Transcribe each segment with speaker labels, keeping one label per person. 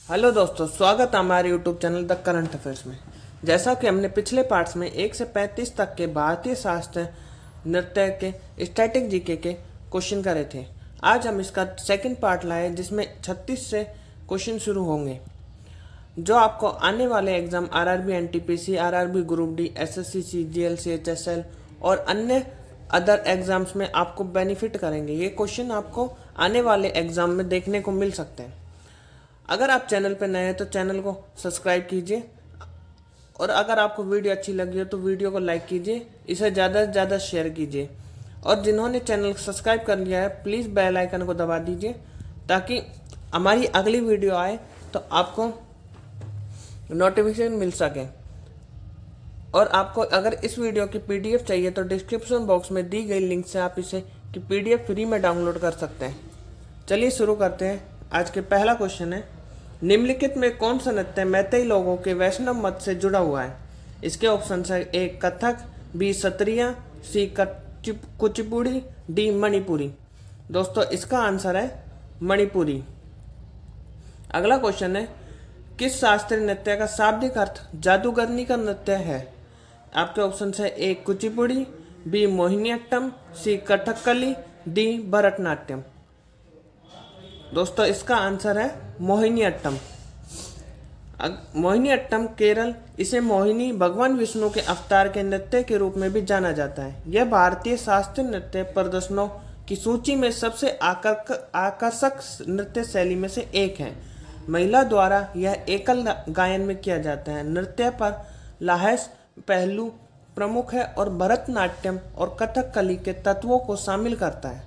Speaker 1: Hello दोस्तों, स्वागत है हमारे YouTube channel the current affairs में। जैसा कि हमने पिछले पार्ट्स में 1 से 35 तक के भारतीय शास्त्रीय नृत्य के स्टैटिक जीके के क्वेश्चन करे थे। आज हम इसका सेकंड पार्ट लाए जिसमें 36 से क्वेश्चन शुरू होंगे, जो आपको आने वाले exam RRB NTPC, RRB group D, SSC, CGL, CHSL और अन्य अदर एग्जाम्स में आपको बेनिफिट करेंगे। ये क्वेश्चन आपको आने वाले एग्जाम में देखने को मिल सकते हैं। अगर आप चैनल पर नए हैं तो चैनल को सब्सक्राइब कीजिए, और अगर आपको वीडियो अच्छी लगी हो तो वीडियो को लाइक कीजिए, इसे ज़्यादा से ज़्यादा शेयर कीजिए, और जिन्होंने चैनल को सब्सक्राइब कर लिया है प्लीज़ बेल आइकन को दबा दीजिए ताकि हमारी अगली वीडियो आए तो आपको नोटिफिकेशन मिल सके। और आपको अगर इस वीडियो की पीडीएफ चाहिए तो डिस्क्रिप्शन बॉक्स में दी गई लिंक से आप इसे की पीडीएफ फ्री में डाउनलोड कर सकते हैं। चलिए शुरू करते हैं। आज के पहला क्वेश्चन है, निम्नलिखित में कौन सा नृत्य मैतेई लोगों के वैष्णव मत से जुड़ा हुआ है? इसके ऑप्शन है ए कथक, बी सत्रिया, सी कुचिपुड़ी, डी मणिपुरी। दोस्तों इसका आंसर है मणिपुरी। अगला क्वेश्चन है, किस शास्त्रीय नृत्य का शाब्दिक अर्थ जादूगरनी का नृत्य है? आपके ऑप्शन है ए कुचिपुड़ी, बी मोहिनीअट्टम, सी कथकली, डी भरतनाट्यम। दोस्तों इसका आंसर है मोहिनीअट्टम। मोहिनीअट्टम केरल, इसे मोहिनी भगवान विष्णु के अवतार के नृत्य के रूप में भी जाना जाता है। यह भारतीय शास्त्रीय नृत्य प्रदर्शनों की सूची में सबसे आकर्षक नृत्य शैली में से एक है। महिला द्वारा यह एकल गायन में किया जाता है। नृत्य पर लाहस पहलू प्रमुख है और भरतनाट्यम और कथकली के तत्वों को शामिल करता है।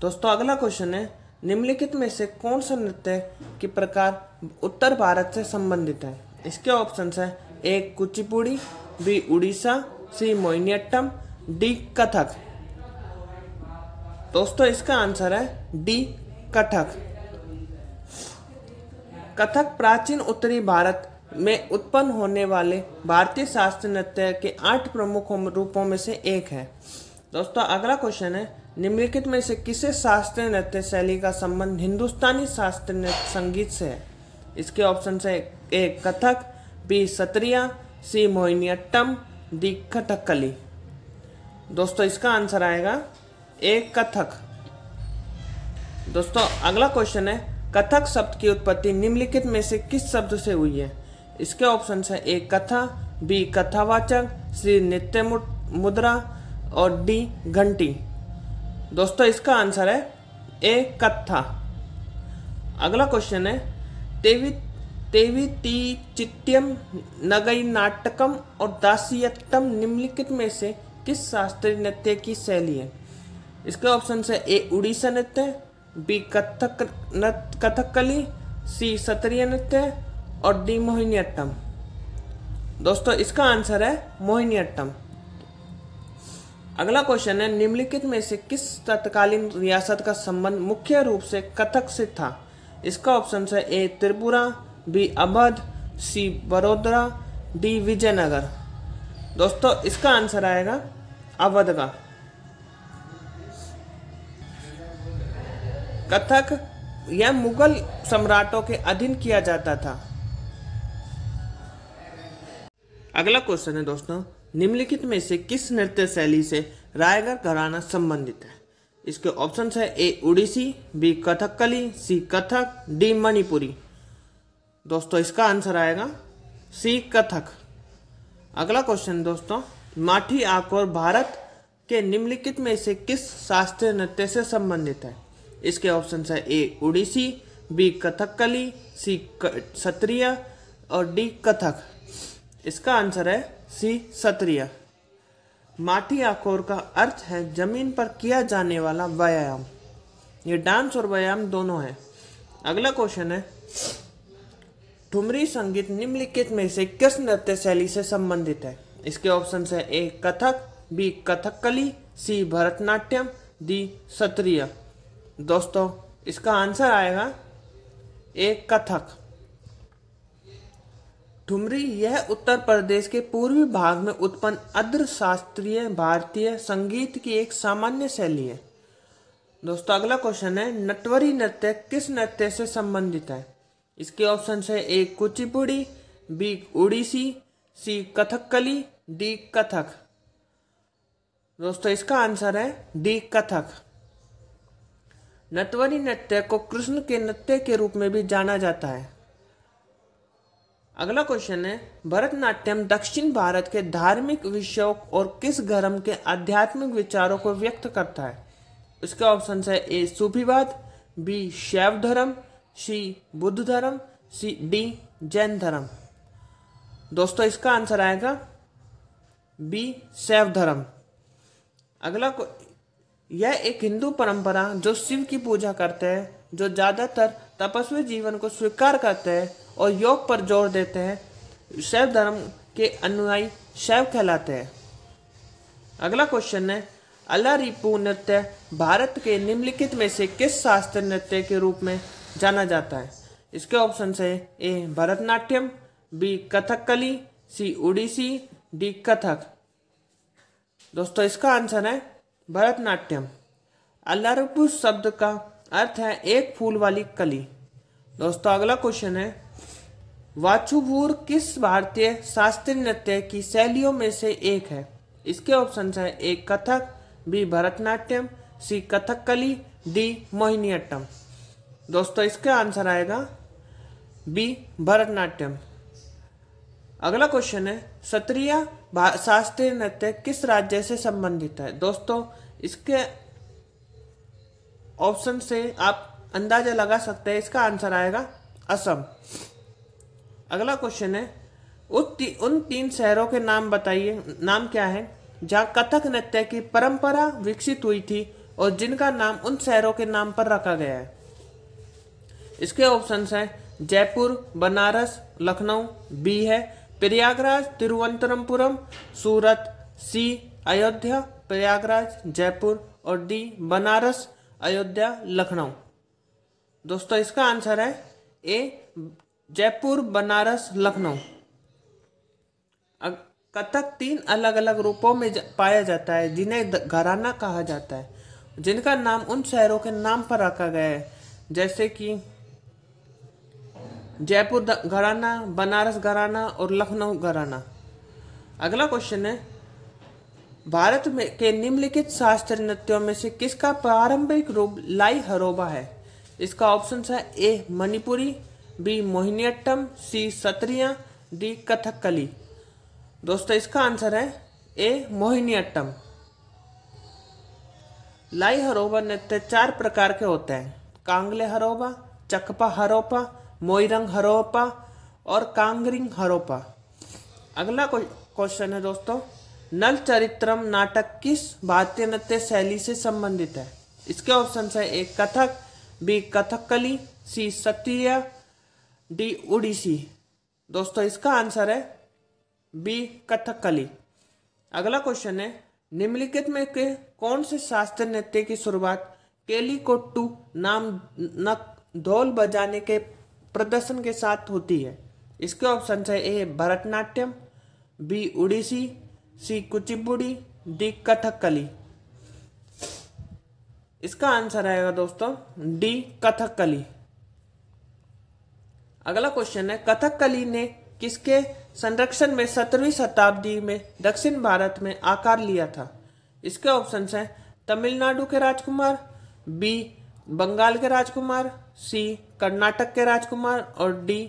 Speaker 1: दोस्तों अगला क्वेश्चन है, निम्नलिखित में से कौन सा नृत्य के प्रकार उत्तर भारत से संबंधित है? इसके ऑप्शंस है ए कुचिपुड़ी, बी उड़ीसा, सी मोहिनीअट्टम, डी कथक। दोस्तों इसका आंसर है डी कथक। कथक प्राचीन उत्तरी भारत में उत्पन्न होने वाले भारतीय शास्त्रीय नृत्य के 8 प्रमुख रूपों में से एक है। दोस्तों अगला क्वेश्चन है, निम्नलिखित में से किसे शास्त्रीय नृत्य शैली का संबंध हिंदुस्तानी शास्त्रीय नृत्य संगीत से है? इसके ऑप्शन है ए कथक, बी सत्रिया, सी मोहिनीअट्टम, डी कथकली। दोस्तों इसका आंसर आएगा ए कथक। दोस्तों अगला क्वेश्चन है, कथक शब्द की उत्पत्ति निम्नलिखित में से किस शब्द से हुई है? इसके ऑप्शन है ए कथा, बी कथावाचक, सी नृत्य मुद्रा और डी घंटी। दोस्तों इसका आंसर है ए कथा। अगला क्वेश्चन है, तेवी ती चिट्यम, नगई नाटकम और दासियत्तम निम्नलिखित में से किस शास्त्रीय नृत्य की शैली है? इसके ऑप्शन है ए उड़ीसा नृत्य, बी कथकली, सी सत्रिय नृत्य और डी मोहिनीअट्टम। दोस्तों इसका आंसर है मोहिनीअट्टम। अगला क्वेश्चन है, निम्नलिखित में से किस तत्कालीन रियासत का संबंध मुख्य रूप से कथक से था? इसका ऑप्शन है ए त्रिपुरा, बी अवध, सी बड़ौदा, डी विजयनगर। दोस्तों इसका आंसर आएगा अवध का। कथक यह मुगल सम्राटों के अधीन किया जाता था। अगला क्वेश्चन है दोस्तों, निम्नलिखित में से किस नृत्य शैली से रायगढ़ घराना संबंधित है? इसके ऑप्शंस है ए उड़ीसी, बी कथकली, सी कथक, डी मणिपुरी। दोस्तों इसका आंसर आएगा सी कथक। अगला क्वेश्चन दोस्तों, माठी आकोर भारत के निम्नलिखित में से किस शास्त्रीय नृत्य से संबंधित है? इसके ऑप्शंस है ए उड़ीसी, बी कथकली, सी सत्रिया और डी कथक। इसका आंसर है सी सत्रिया। माठी आकोर का अर्थ है जमीन पर किया जाने वाला व्यायाम। ये डांस और व्यायाम दोनों है। अगला क्वेश्चन है, ठुमरी संगीत निम्नलिखित में से किस नृत्य शैली से संबंधित है? इसके ऑप्शन है ए कथक, बी कथकली, सी भरतनाट्यम, डी सत्रिय। दोस्तों इसका आंसर आएगा ए कथक। ठुमरी यह उत्तर प्रदेश के पूर्वी भाग में उत्पन्न अर्ध शास्त्रीय भारतीय संगीत की एक सामान्य शैली है। दोस्तों अगला क्वेश्चन है, नटवरी नृत्य किस नृत्य से संबंधित है? इसके ऑप्शन है ए कुचिपुड़ी, बी ओडिसी, सी कथकली, डी कथक। दोस्तों इसका आंसर है डी कथक। नटवरी नृत्य को कृष्ण के नृत्य के रूप में भी जाना जाता है। अगला क्वेश्चन है भरतनाट्यम दक्षिण भारत के धार्मिक विषयों और किस धर्म के आध्यात्मिक विचारों को व्यक्त करता है। इसके ऑप्शन है ए सूफीवाद, बी शैव धर्म, सी बुद्ध धर्म, सी डी जैन धर्म। दोस्तों इसका आंसर आएगा बी शैव धर्म। अगला यह एक हिंदू परंपरा जो शिव की पूजा करते हैं, जो ज्यादातर तपस्वी जीवन को स्वीकार करते हैं और योग पर जोर देते हैं। शैव धर्म के अनुयायी शैव कहलाते हैं। अगला क्वेश्चन है अलारिपू नृत्य भारत के निम्नलिखित में से किस शास्त्रीय नृत्य के रूप में जाना जाता है। इसके ऑप्शन है ए भरतनाट्यम, बी कथकली, सी ओडिसी, डी कथक। दोस्तों इसका आंसर है भरतनाट्यम। अलारिपू शब्द का अर्थ है एक फूल वाली कली। दोस्तों अगला क्वेश्चन है वाचुवूर किस भारतीय शास्त्रीय नृत्य की शैलियों में से एक है। इसके ऑप्शन है ए कथक, बी भरतनाट्यम, सी कथकली, डी मोहिनीअट्टम। दोस्तों इसका आंसर आएगा बी भरतनाट्यम। अगला क्वेश्चन है क्षत्रिय शास्त्रीय नृत्य किस राज्य से संबंधित है। दोस्तों इसके ऑप्शन से आप अंदाजा लगा सकते हैं, इसका आंसर आएगा असम। अगला क्वेश्चन है उन 3 शहरों के नाम बताइए, नाम क्या है जहां कथक नृत्य की परंपरा विकसित हुई थी और जिनका नाम उन शहरों के नाम पर रखा गया है। इसके ऑप्शंस हैं जयपुर, बनारस, लखनऊ, बी है प्रयागराज, तिरुवनंतपुरम, सूरत, सी अयोध्या, प्रयागराज, जयपुर और डी बनारस, अयोध्या, लखनऊ। दोस्तों इसका आंसर है ए जयपुर, बनारस, लखनऊ। कथक 3 अलग अलग रूपों में पाया जाता है जिन्हें घराना कहा जाता है, जिनका नाम उन शहरों के नाम पर रखा गया है, जैसे कि जयपुर घराना, बनारस घराना और लखनऊ घराना। अगला क्वेश्चन है भारत में के निम्नलिखित शास्त्रीय नृत्यों में से किसका प्रारंभिक रूप लाई हरोबा है। इसका ऑप्शन है ए मणिपुरी, बी मोहिनीअट्टम, सी सत्रिया, डी कथकली। दोस्तों इसका आंसर है ए मोहिनीअट्टम। लाई हरोबा नृत्य 4 प्रकार के होते हैं, कांगले हरोबा, चकपा हरोपा, मोइरंग हरोपा और कांगरिंग हरोपा। अगला क्वेश्चन है दोस्तों नल चरित्रम नाटक किस भारतीय नृत्य शैली से संबंधित है। इसके ऑप्शन है ए कथक, बी कथकली, सी सत्रिया, डी ओडिसी। दोस्तों इसका आंसर है बी कथकली। अगला क्वेश्चन है निम्नलिखित में के कौन से शास्त्रीय नृत्य की शुरुआत केलिकोट्टू नाम ढोल बजाने के प्रदर्शन के साथ होती है। इसके ऑप्शन है ए भरतनाट्यम, बी ओडिसी, सी कुचिपुड़ी, डी कथकली। इसका आंसर आएगा दोस्तों डी कथकली। अगला क्वेश्चन है कथकली ने किसके संरक्षण में 17वीं शताब्दी में दक्षिण भारत में आकार लिया था। इसके ऑप्शन है तमिलनाडु के राजकुमार, बी बंगाल के राजकुमार, सी कर्नाटक के राजकुमार और डी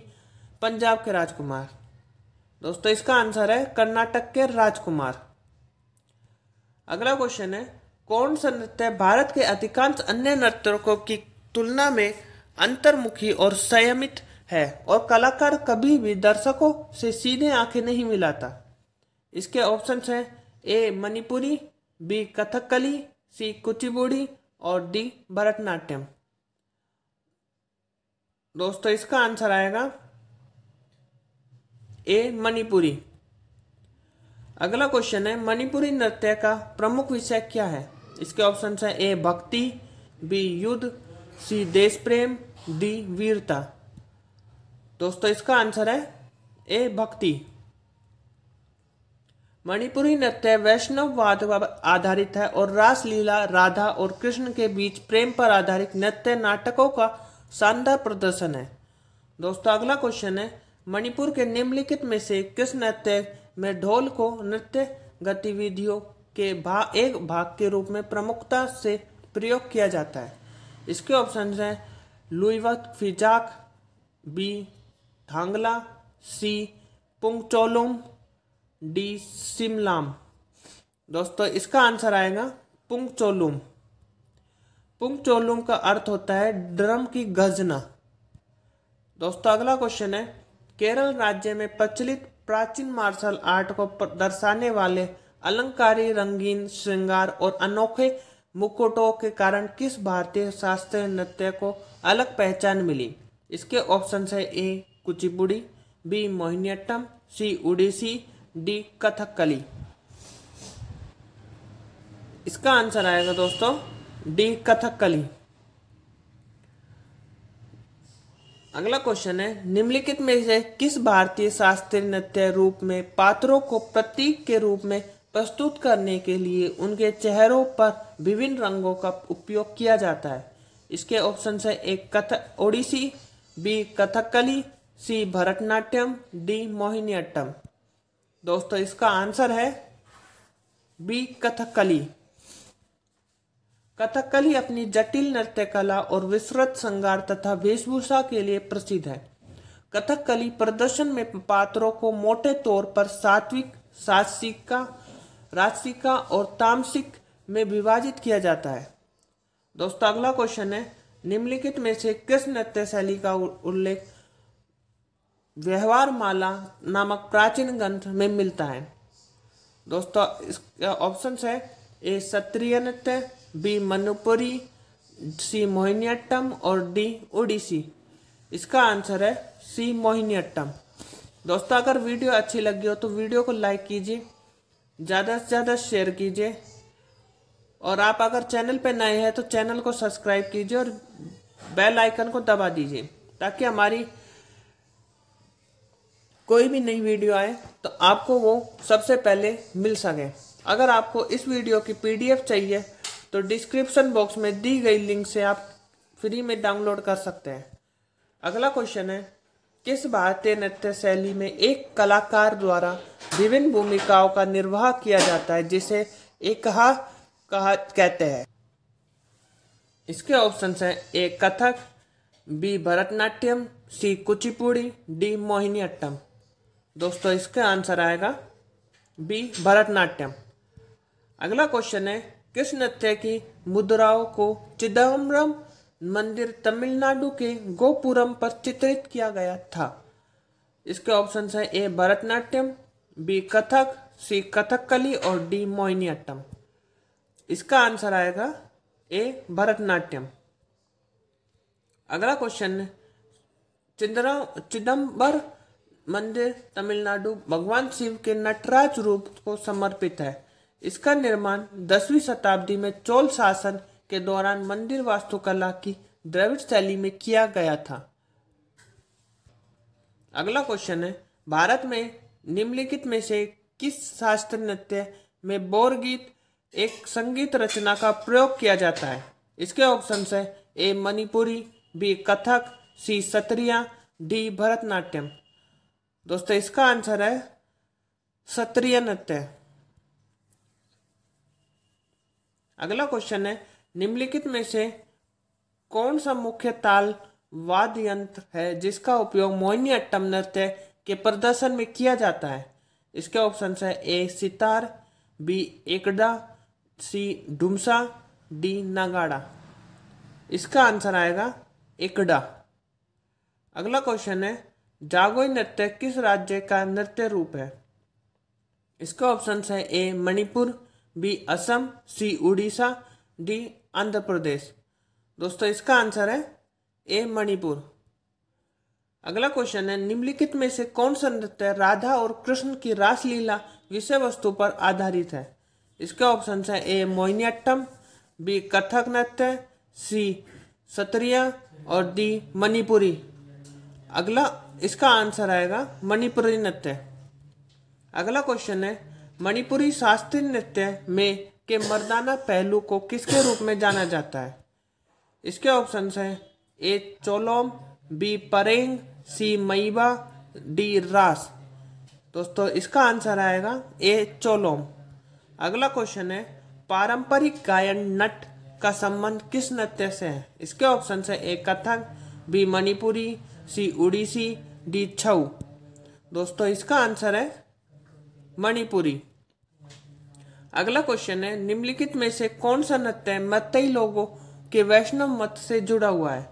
Speaker 1: पंजाब के राजकुमार। दोस्तों इसका आंसर है कर्नाटक के राजकुमार। अगला क्वेश्चन है कौन सा नृत्य भारत के अधिकांश अन्य नर्तकों की तुलना में अंतर्मुखी और संयमित है और कलाकार कभी भी दर्शकों से सीधे आंखें नहीं मिलाता। इसके ऑप्शंस हैं ए मणिपुरी, बी कथकली, सी कुचिपुड़ी और डी भरतनाट्यम। दोस्तों इसका आंसर आएगा ए मणिपुरी। अगला क्वेश्चन है मणिपुरी नृत्य का प्रमुख विषय क्या है। इसके ऑप्शन है ए भक्ति, बी युद्ध, सी देश प्रेम, डी वीरता। दोस्तों इसका आंसर है ए भक्ति। मणिपुरी नृत्य वैष्णववाद पर आधारित है और रासलीला, राधा और कृष्ण के बीच प्रेम पर आधारित नृत्य नाटकों का शानदार प्रदर्शन है। दोस्तों अगला क्वेश्चन है, मणिपुर के निम्नलिखित में से किस नृत्य में ढोल को नृत्य गतिविधियों के एक भाग के रूप में प्रमुखता से प्रयोग किया जाता है? इसके ऑप्शन हैं लुइवत फिजाक, बी थांगला, सी पुंगचोलुम, डी सिमलाम। दोस्तों इसका आंसर आएगा पुंगचोलुम। पुंगचोलुम का अर्थ होता है ड्रम की गर्जना। दोस्तों अगला क्वेश्चन है, केरल राज्य में प्रचलित प्राचीन मार्शल आर्ट को दर्शाने वाले अलंकारी रंगीन श्रृंगार और अनोखे मुकुटों के कारण किस भारतीय शास्त्रीय नृत्य को अलग पहचान मिली? इसके ऑप्शन है ए कुचिपुड़ी, बी मोहिनीअट्टम, सी उड़ीसी, डी कथकली। इसका आंसर आएगा दोस्तों डी कथकली। अगला क्वेश्चन है, निम्नलिखित में से किस भारतीय शास्त्रीय नृत्य रूप में पात्रों को प्रतीक के रूप में प्रस्तुत करने के लिए उनके चेहरों पर विभिन्न रंगों का उपयोग किया जाता है? इसके ऑप्शन है एक कथक ओडिसी, बी कथकली, सी भरतनाट्यम, डी मोहिनीअट्टम। दोस्तों इसका आंसर है बी कथकली। कथकली अपनी जटिल नृत्य कला और विस्तृत श्रृंगार तथा वेशभूषा के लिए प्रसिद्ध है। कथकली प्रदर्शन में पात्रों को मोटे तौर पर सात्विक, सात्विका, राजसिका और तामसिक में विभाजित किया जाता है। दोस्तों अगला क्वेश्चन है, निम्नलिखित में से किस नृत्य शैली का उल्लेख व्यवहार माला नामक प्राचीन ग्रंथ में मिलता है? दोस्तों इसका ऑप्शन है ए क्षत्रिय नृत्य, बी मणिपुरी, सी मोहिनीअट्टम और डी ओडिसी। इसका आंसर है सी मोहिनीअट्टम। दोस्तों अगर वीडियो अच्छी लगी हो तो वीडियो को लाइक कीजिए, ज़्यादा से ज़्यादा शेयर कीजिए, और आप अगर चैनल पर नए हैं तो चैनल को सब्सक्राइब कीजिए और बेल आइकन को दबा दीजिए ताकि हमारी कोई भी नई वीडियो आए तो आपको वो सबसे पहले मिल सके। अगर आपको इस वीडियो की PDF चाहिए तो डिस्क्रिप्शन बॉक्स में दी गई लिंक से आप फ्री में डाउनलोड कर सकते हैं। अगला क्वेश्चन है, किस भारतीय नृत्य शैली में एक कलाकार द्वारा विभिन्न भूमिकाओं का निर्वाह किया जाता है जिसे एकहा कहा कहते हैं? इसके ऑप्शन हैं ए कथक, बी भरतनाट्यम, सी कुचिपुड़ी, डी मोहिनीअट्टम। दोस्तों इसका आंसर आएगा बी भरतनाट्यम। अगला क्वेश्चन है, किस नृत्य की मुद्राओं को चिदम्बरम मंदिर तमिलनाडु के गोपुरम पर चित्रित किया गया था? इसके ऑप्शन है ए भरतनाट्यम, बी कथक, सी कथकली और डी मोहिनीअट्टम। इसका आंसर आएगा ए भरतनाट्यम। अगला क्वेश्चन, चिदम्बर मंदिर तमिलनाडु भगवान शिव के नटराज रूप को समर्पित है। इसका निर्माण 10वीं शताब्दी में चोल शासन के दौरान मंदिर वास्तुकला की द्रविड़ शैली में किया गया था। अगला क्वेश्चन है, भारत में निम्नलिखित में से किस शास्त्रीय नृत्य में बोरगीत एक संगीत रचना का प्रयोग किया जाता है? इसके ऑप्शन है ए मणिपुरी, बी कथक, सी क्षत्रिय, डी भरतनाट्यम। दोस्तों इसका आंसर है क्षत्रिय नृत्य। अगला क्वेश्चन है, निम्नलिखित में से कौन सा मुख्य ताल वाद्य यंत्र है जिसका उपयोग मोहिनीअट्टम नृत्य के प्रदर्शन में किया जाता है? इसके ऑप्शन है ए सितार, बी एकड़ा, सी ढुमसा, डी नगाड़ा। इसका आंसर आएगा एकड़ा। अगला क्वेश्चन है, जागोई नृत्य किस राज्य का नृत्य रूप है? इसका ऑप्शन है ए मणिपुर, बी असम, सी उड़ीसा, डी आंध्र प्रदेश। दोस्तों इसका आंसर है ए मणिपुर। अगला क्वेश्चन है, निम्नलिखित में से कौन सा नृत्य राधा और कृष्ण की रासलीला विषय वस्तु पर आधारित है? इसके ऑप्शन है ए मोहिनीअट्टम, बी कथक नृत्य, सी क्षत्रिय और डी मणिपुरी। अगला इसका आंसर आएगा मणिपुरी नृत्य। अगला क्वेश्चन है, मणिपुरी शास्त्रीय नृत्य में के मर्दाना पहलू को किसके रूप में जाना जाता है? इसके ऑप्शन है ए चोलोम, बी परेंग, सी मईबा, डी रास। दोस्तों इसका आंसर आएगा ए चोलोम। अगला क्वेश्चन है, पारंपरिक गायन नट का संबंध किस नृत्य से है? इसके ऑप्शन है ए कथक, बी मणिपुरी, सी उड़ीसी, डी छऊ। दोस्तों इसका आंसर है मणिपुरी। अगला क्वेश्चन है, निम्नलिखित में से कौन सा नृत्य मैतेई लोगों के वैष्णव मत से जुड़ा हुआ है?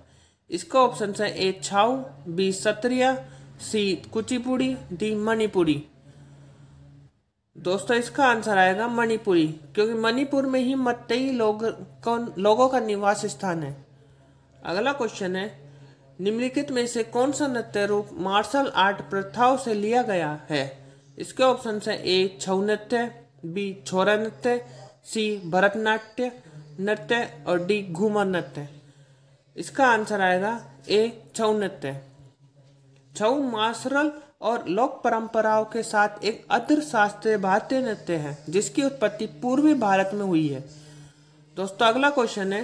Speaker 1: इसका ऑप्शन है ए छाऊ, बी सत्रिया, सी कुचिपुड़ी, डी मणिपुरी। दोस्तों इसका आंसर आएगा मणिपुरी, क्योंकि मणिपुर में ही मैतेई लोगों का निवास स्थान है। अगला क्वेश्चन है, निम्नलिखित में से कौन सा नृत्य रूप मार्शल आर्ट प्रथाओं से लिया गया है? इसके ऑप्शन है ए छऊ नृत्य, बी छोरा नृत्य, सी भरतनाट्य नृत्य और डी घूमर नृत्य। इसका आंसर आएगा ए छऊ नृत्य। छऊ मार्शल और लोक परंपराओं के साथ एक अद्र शास्त्रीय भारतीय नृत्य है जिसकी उत्पत्ति पूर्वी भारत में हुई है। दोस्तों अगला क्वेश्चन है,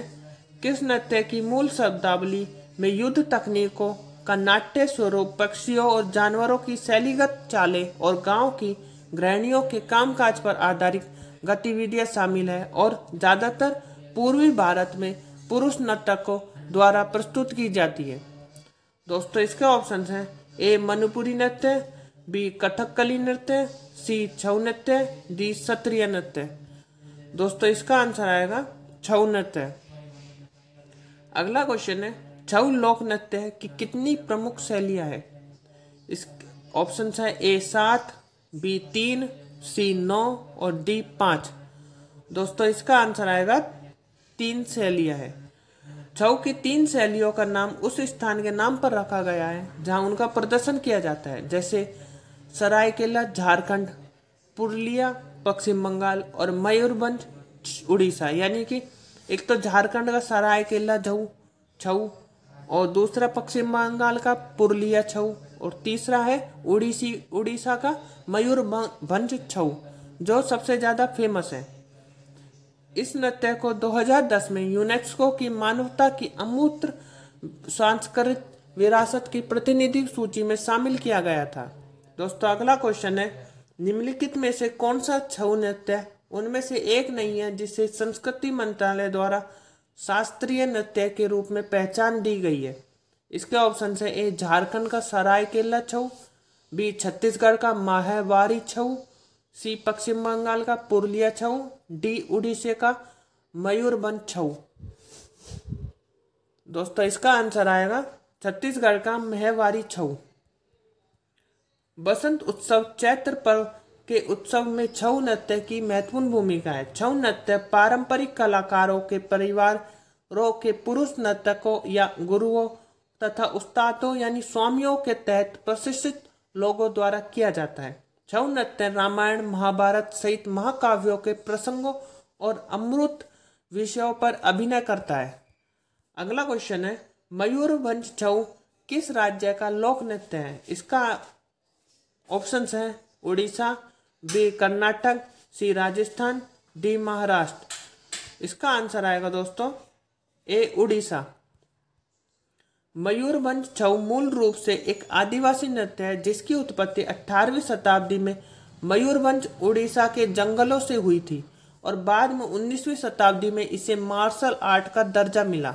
Speaker 1: किस नृत्य की मूल शब्दावली में युद्ध तकनीकों का नाट्य स्वरूप, पक्षियों और जानवरों की शैलीगत चालें और गांव की गृहिणियों के कामकाज पर आधारित गतिविधियां शामिल है और ज्यादातर पूर्वी भारत में पुरुष नर्तकों द्वारा प्रस्तुत की जाती है? दोस्तों इसके ऑप्शन हैं ए मणिपुरी नृत्य, बी कथकली नृत्य, सी छऊ नृत्य, डी सत्रिय नृत्य। दोस्तों इसका आंसर आएगा छऊ नृत्य। अगला क्वेश्चन है, छऊ लोक नृत्य की कितनी प्रमुख शैलियां है? इस ऑप्शन है ए 7, बी 3, सी 9 और डी 5। दोस्तों इसका आंसर आएगा 3 शैलियां है। छऊ की 3 शैलियों का नाम उस स्थान के नाम पर रखा गया है जहां उनका प्रदर्शन किया जाता है, जैसे सरायकेला झारखंड, पुरुलिया पश्चिम बंगाल और मयूरभंज उड़ीसा। यानी कि एक तो झारखंड का सरायकेला छऊ और दूसरा पश्चिम बंगाल का पुरुलिया छऊ और तीसरा है उड़ीसा का मयूरभंज छऊ, जो सबसे ज्यादा फेमस है। इस नृत्य को 2010 में यूनेस्को की मानवता की अमूर्त सांस्कृतिक विरासत की प्रतिनिधि सूची में शामिल किया गया था। दोस्तों अगला क्वेश्चन है, निम्नलिखित में से कौन सा छऊ नृत्य उनमें से एक नहीं है जिसे संस्कृति मंत्रालय द्वारा शास्त्रीय नृत्य के रूप में पहचान दी गई है? इसके ऑप्शन है ए झारखंड का सरायकेला छऊ, बी छत्तीसगढ़ का माहवारी छऊ, सी पश्चिम बंगाल का पुरुलिया छऊ, डी उड़ीसा का मयूरभंज छऊ। दोस्तों इसका आंसर आएगा छत्तीसगढ़ का माहवारी छऊ। बसंत उत्सव चैत्र पर्व के उत्सव में छऊ नृत्य की महत्वपूर्ण भूमिका है। छऊ नृत्य पारंपरिक कलाकारों के परिवारों के पुरुष नर्तकों या गुरुओं तथा उस्तादों यानी स्वामियों के तहत प्रशिक्षित लोगों द्वारा किया जाता है। छऊ नृत्य रामायण, महाभारत सहित महाकाव्यों के प्रसंगों और अमृत विषयों पर अभिनय करता है। अगला क्वेश्चन है, मयूरभंज छऊ किस राज्य का लोक नृत्य है? इसका ऑप्शंस है उड़ीसा, बी कर्नाटक, सी राजस्थान, डी महाराष्ट्र। इसका आंसर आएगा दोस्तों ए उड़ीसा। मयूरभंज छऊ मूल रूप से एक आदिवासी नृत्य है जिसकी उत्पत्ति 18वीं शताब्दी में मयूरभंज उड़ीसा के जंगलों से हुई थी और बाद में 19वीं शताब्दी में इसे मार्शल आर्ट का दर्जा मिला।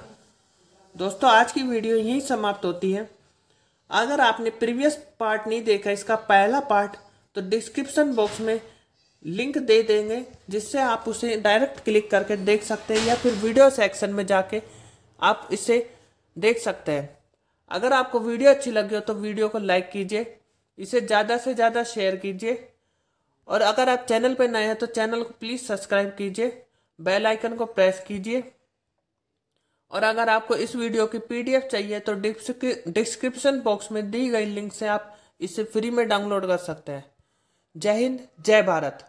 Speaker 1: दोस्तों आज की वीडियो यहीं समाप्त होती है। अगर आपने प्रीवियस पार्ट नहीं देखा, इसका पहला पार्ट, तो डिस्क्रिप्शन बॉक्स में लिंक दे देंगे जिससे आप उसे डायरेक्ट क्लिक करके देख सकते हैं या फिर वीडियो सेक्शन में जाके आप इसे देख सकते हैं। अगर आपको वीडियो अच्छी लगी हो तो वीडियो को लाइक कीजिए, इसे ज़्यादा से ज़्यादा शेयर कीजिए और अगर आप चैनल पर नए हैं तो चैनल को प्लीज़ सब्सक्राइब कीजिए, बेल आइकन को प्रेस कीजिए और अगर आपको इस वीडियो की PDF चाहिए तो डिस्क्रिप्शन बॉक्स में दी गई लिंक से आप इसे फ्री में डाउनलोड कर सकते हैं। जय हिंद, जय भारत।